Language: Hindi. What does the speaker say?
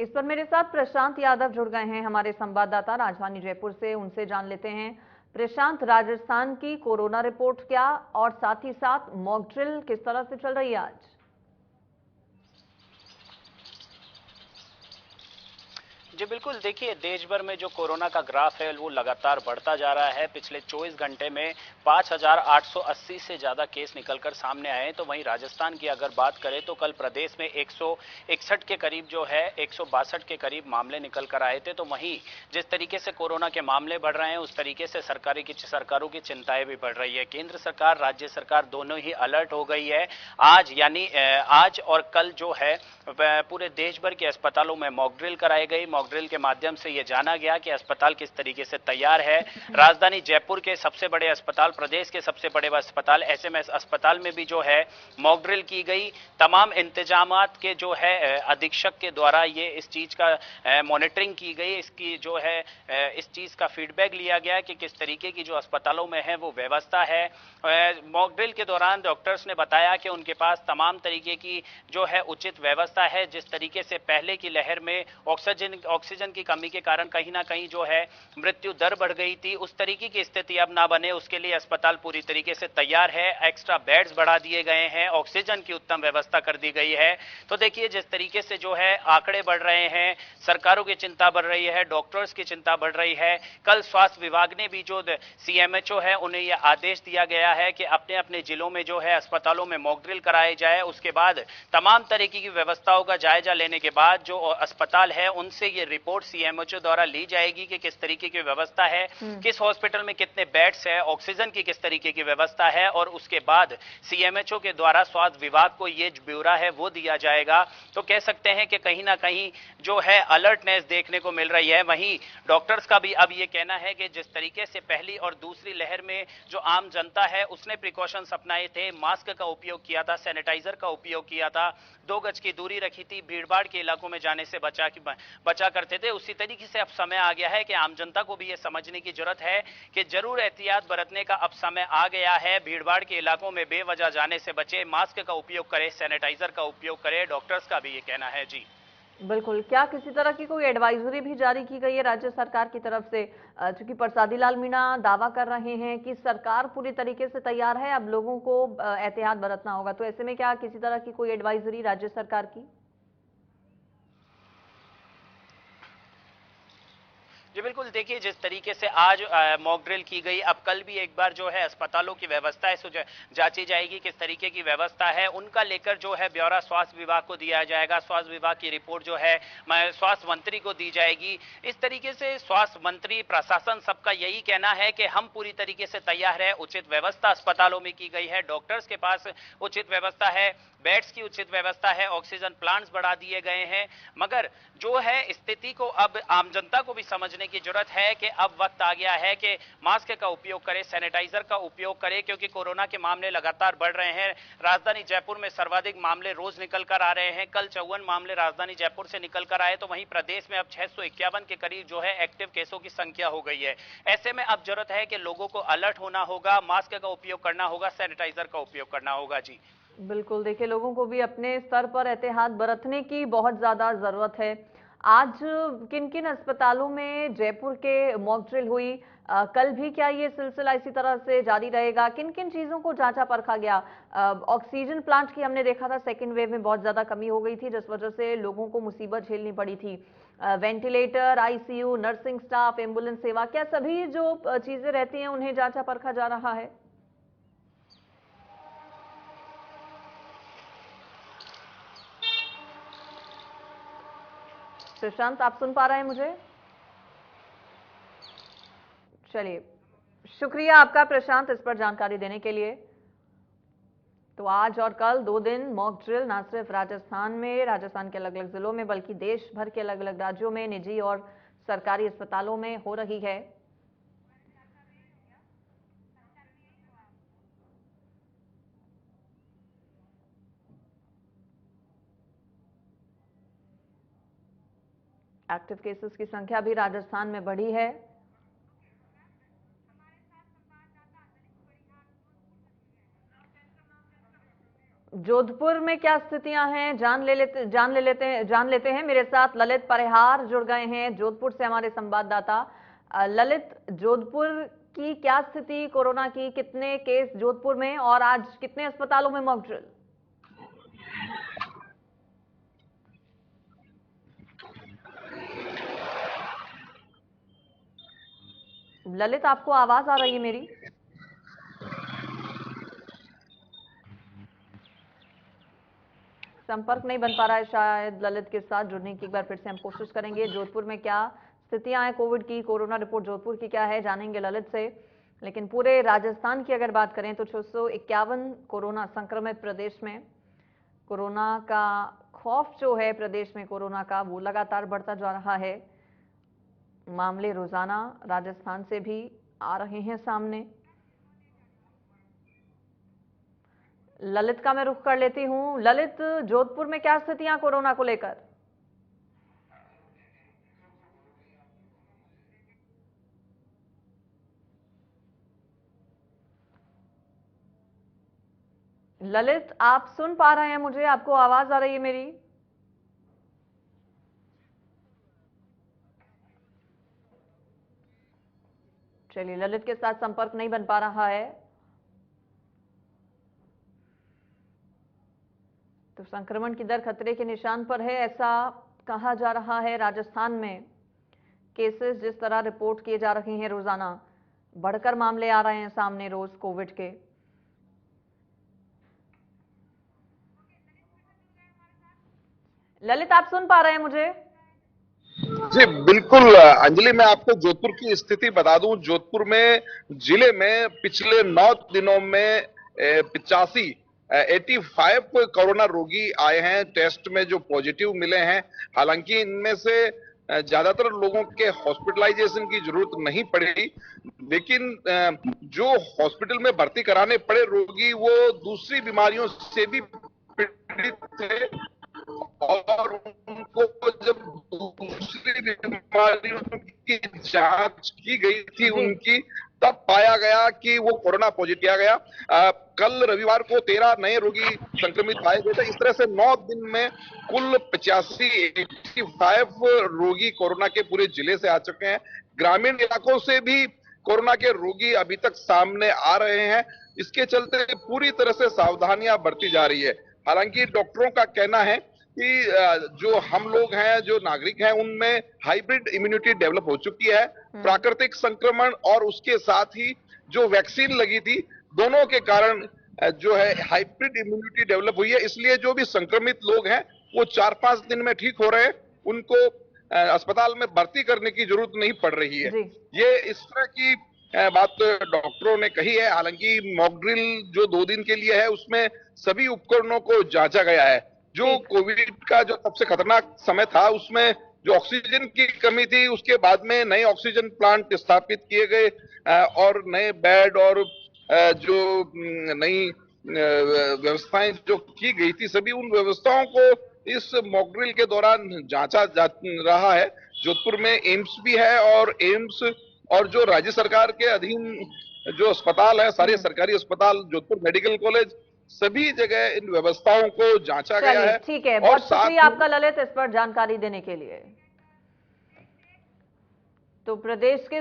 इस पर मेरे साथ प्रशांत यादव जुड़ गए हैं, हमारे संवाददाता राजधानी जयपुर से। उनसे जान लेते हैं। प्रशांत, राजस्थान की कोरोना रिपोर्ट क्या और साथ ही साथ मॉक ड्रिल किस तरह से चल रही है आज? जी बिल्कुल, देखिए देश भर में जो कोरोना का ग्राफ है वो लगातार बढ़ता जा रहा है। पिछले 24 घंटे में 5,880 से ज़्यादा केस निकलकर सामने आए हैं। तो वहीं राजस्थान की अगर बात करें तो कल प्रदेश में 161 के करीब जो है 162 के करीब मामले निकल कर आए थे। तो वहीं जिस तरीके से कोरोना के मामले बढ़ रहे हैं उस तरीके से सरकारों की चिंताएं भी बढ़ रही है। केंद्र सरकार, राज्य सरकार दोनों ही अलर्ट हो गई है। आज यानी आज और कल जो है पूरे देश भर के अस्पतालों में मॉक ड्रिल कराई गई। मॉक ड्रिल के माध्यम से यह जाना गया कि अस्पताल किस तरीके से तैयार है। राजधानी जयपुर के सबसे बड़े अस्पताल, प्रदेश के सबसे बड़े अस्पताल एसएमएस अस्पताल में भी जो है मॉक ड्रिल की गई। तमाम इंतजामात के जो है अधीक्षक के द्वारा ये इस चीज का मॉनिटरिंग की गई। इसकी जो है इस चीज का फीडबैक लिया गया कि किस तरीके की जो अस्पतालों में है वो व्यवस्था है। मॉक ड्रिल के दौरान डॉक्टर्स ने बताया कि उनके पास तमाम तरीके की जो है उचित व्यवस्था है। जिस तरीके से पहले की लहर में ऑक्सीजन की कमी के कारण कहीं ना कहीं जो है मृत्यु दर बढ़ गई थी, उस तरीके की स्थिति अब ना बने उसके लिए अस्पताल पूरी तरीके से तैयार है। एक्स्ट्रा बेड्स बढ़ा दिए गए हैं, ऑक्सीजन की उत्तम व्यवस्था कर दी गई है। तो देखिए जिस तरीके से जो है आंकड़े बढ़ रहे हैं, सरकारों की चिंता बढ़ रही है, डॉक्टर्स की चिंता बढ़ रही है। कल स्वास्थ्य विभाग ने भी जो सीएमएचओ है उन्हें यह आदेश दिया गया है कि अपने अपने जिलों में जो है अस्पतालों में मॉक ड्रिल कराए जाए। उसके बाद तमाम तरीके की व्यवस्थाओं का जायजा लेने के बाद जो अस्पताल है उनसे ये रिपोर्ट सीएमएचओ द्वारा ली जाएगी कि किस तरीके की व्यवस्था है, किस हॉस्पिटल में कितने बेड्स है, ऑक्सीजन की किस तरीके की व्यवस्था है, और उसके बाद सीएमएचओ के द्वारा स्वास्थ्य विभाग को ये ब्यौरा है वो दिया जाएगा। तो कह सकते हैं कि कहीं ना कहीं जो है अलर्टनेस देखने को मिल रही है। वहीं डॉक्टर्स का भी अब ये कहना है कि जिस तरीके से पहली और दूसरी लहर में जो आम जनता है उसने प्रिकॉशंस अपनाए थे, मास्क का उपयोग किया था, सैनिटाइजर का उपयोग किया था, 2 गज की दूरी रखी थी, भीड़भाड़ के इलाकों में जाने से बचा करते थे, उसी तरीके से अब समय आ गया है कि आम जनता को भी ये समझने की जरूरत है कि जरूर एहतियात बरतने का अब समय आ गया है। भीड़भाड़ के इलाकों में बेवजह जाने से बचे, मास्क का उपयोग करें, सैनिटाइजर का उपयोग करें। डॉक्टर्स का भी ये कहना है। जी बिल्कुल। क्या किसी तरह की कोई एडवाइजरी भी जारी की गई है राज्य सरकार की तरफ से? चूंकि प्रसादी लाल मीणा दावा कर रहे हैं कि सरकार पूरी तरीके से तैयार है, अब लोगों को एहतियात बरतना होगा, तो ऐसे में क्या किसी तरह की कोई एडवाइजरी राज्य सरकार की? जी बिल्कुल, देखिए जिस तरीके से आज मॉक ड्रिल की गई, अब कल भी एक बार जो है अस्पतालों की व्यवस्था है सो जांची जाएगी किस तरीके की व्यवस्था है। उनका लेकर जो है ब्यौरा स्वास्थ्य विभाग को दिया जाएगा। स्वास्थ्य विभाग की रिपोर्ट जो है स्वास्थ्य मंत्री को दी जाएगी। इस तरीके से स्वास्थ्य मंत्री, प्रशासन, सबका यही कहना है कि हम पूरी तरीके से तैयार है। उचित व्यवस्था अस्पतालों में की गई है, डॉक्टर्स के पास उचित व्यवस्था है, बेड्स की उचित व्यवस्था है, ऑक्सीजन प्लांट्स बढ़ा दिए गए हैं। मगर जो है स्थिति को अब आम जनता को भी समझने की जरूरत है कि अब वक्त आ गया है कि मास्क का उपयोग करें, सैनिटाइजर का उपयोग करें, क्योंकि कोरोना के मामले लगातार बढ़ रहे हैं। राजधानी जयपुर में सर्वाधिक मामले रोज निकल कर आ रहे हैं। कल 54 मामले राजधानी जयपुर से निकल कर आए। तो वहीं प्रदेश में अब 651 के करीब जो है एक्टिव केसों की संख्या हो गई है। ऐसे में अब जरूरत है कि लोगों को अलर्ट होना होगा, मास्क का उपयोग करना होगा, सैनिटाइजर का उपयोग करना होगा। जी बिल्कुल। देखिए, लोगों को भी अपने स्तर पर एहतियात बरतने की बहुत ज्यादा जरूरत है। आज किन किन अस्पतालों में जयपुर के मॉक ड्रिल हुई? कल भी क्या ये सिलसिला इसी तरह से जारी रहेगा? किन किन चीजों को जांचा परखा गया? ऑक्सीजन प्लांट की हमने देखा था सेकेंड वेव में बहुत ज्यादा कमी हो गई थी, जिस वजह से लोगों को मुसीबत झेलनी पड़ी थी। Ventilator, ICU, nursing staff, ambulance सेवा, क्या सभी जो चीजें रहती हैं उन्हें जांचा परखा जा रहा है? प्रशांत, आप सुन पा रहे हैं मुझे? चलिए, शुक्रिया आपका प्रशांत इस पर जानकारी देने के लिए। तो आज और कल 2 दिन मॉक ड्रिल न सिर्फ राजस्थान के अलग अलग जिलों में, बल्कि देश भर के अलग अलग राज्यों में निजी और सरकारी अस्पतालों में हो रही है। एक्टिव केसेस की संख्या भी राजस्थान में बढ़ी है। जोधपुर में क्या स्थितियां हैं जान लेते हैं। मेरे साथ ललित परिहार जुड़ गए हैं जोधपुर से, हमारे संवाददाता। ललित, जोधपुर की क्या स्थिति कोरोना की, कितने केस जोधपुर में और आज कितने अस्पतालों में मॉक ड्रिल? ललित, आपको आवाज आ रही है मेरी? संपर्क नहीं बन पा रहा है शायद ललित के साथ। जुड़ने की एक बार फिर से हम कोशिश करेंगे। जोधपुर में क्या स्थितियां हैं कोविड की, कोरोना रिपोर्ट जोधपुर की क्या है, जानेंगे ललित से। लेकिन पूरे राजस्थान की अगर बात करें तो 651 कोरोना संक्रमित प्रदेश में। कोरोना का खौफ जो है प्रदेश में कोरोना का, वो लगातार बढ़ता जा रहा है। मामले रोजाना राजस्थान से भी आ रहे हैं सामने। ललित का मैं रुख कर लेती हूं। ललित, जोधपुर में क्या स्थितियां कोरोना को लेकर? ललित, आप सुन पा रहे हैं मुझे? आपको आवाज आ रही है मेरी? चलिए, ललित के साथ संपर्क नहीं बन पा रहा है। तो संक्रमण की दर खतरे के निशान पर है, ऐसा कहा जा रहा है। राजस्थान में केसेस जिस तरह रिपोर्ट किए जा रहे हैं रोजाना, बढ़कर मामले आ रहे हैं सामने रोज कोविड के। ललित, आप सुन पा रहे हैं मुझे? जी बिल्कुल अंजलि, मैं आपको जोधपुर की स्थिति बता दूं। जोधपुर में जिले में पिछले 9 दिनों में 85 कोरोना रोगी आए हैं टेस्ट में, जो पॉजिटिव मिले हैं। हालांकि इनमें से ज्यादातर लोगों के हॉस्पिटलाइजेशन की जरूरत नहीं पड़ी, लेकिन जो हॉस्पिटल में भर्ती कराने पड़े रोगी वो दूसरी बीमारियों से भी पीड़ित थे, और उनको जब दूसरी बीमारियों की जांच की गई थी उनकी, तब पाया गया कि वो कोरोना पॉजिटिव किया गया। कल रविवार को 13 नए रोगी संक्रमित पाए गए थे। इस तरह से 9 दिन में कुल 85 रोगी कोरोना के पूरे जिले से आ चुके हैं। ग्रामीण इलाकों से भी कोरोना के रोगी अभी तक सामने आ रहे हैं। इसके चलते पूरी तरह से सावधानियां बरती जा रही है। हालांकि डॉक्टरों का कहना है कि जो हम लोग हैं, जो नागरिक हैं, उनमें हाइब्रिड इम्यूनिटी डेवलप हो चुकी है। प्राकृतिक संक्रमण और उसके साथ ही जो वैक्सीन लगी थी, दोनों के कारण जो है हाइब्रिड इम्यूनिटी डेवलप हुई है। इसलिए जो भी संक्रमित लोग हैं वो 4-5 दिन में ठीक हो रहे हैं, उनको अस्पताल में भर्ती करने की जरूरत नहीं पड़ रही है। ये इस तरह की बात डॉक्टरों ने कही है। हालांकि मॉक ड्रिल जो 2 दिन के लिए है, उसमें सभी उपकरणों को जांचा गया है। जो कोविड का जो सबसे खतरनाक समय था, उसमें जो ऑक्सीजन की कमी थी, उसके बाद में नए ऑक्सीजन प्लांट स्थापित किए गए और नए बेड और जो नई व्यवस्थाएं जो की गई थी, सभी उन व्यवस्थाओं को इस मॉक ड्रिल के दौरान जांचा जा रहा है। जोधपुर में एम्स भी है, और एम्स और जो राज्य सरकार के अधीन जो अस्पताल है, सारे सरकारी अस्पताल, जोधपुर मेडिकल कॉलेज, सभी जगह इन व्यवस्थाओं को जांचा गया है। ठीक है, बहुत शुक्रिया आपका ललित इस पर जानकारी देने के लिए। तो प्रदेश के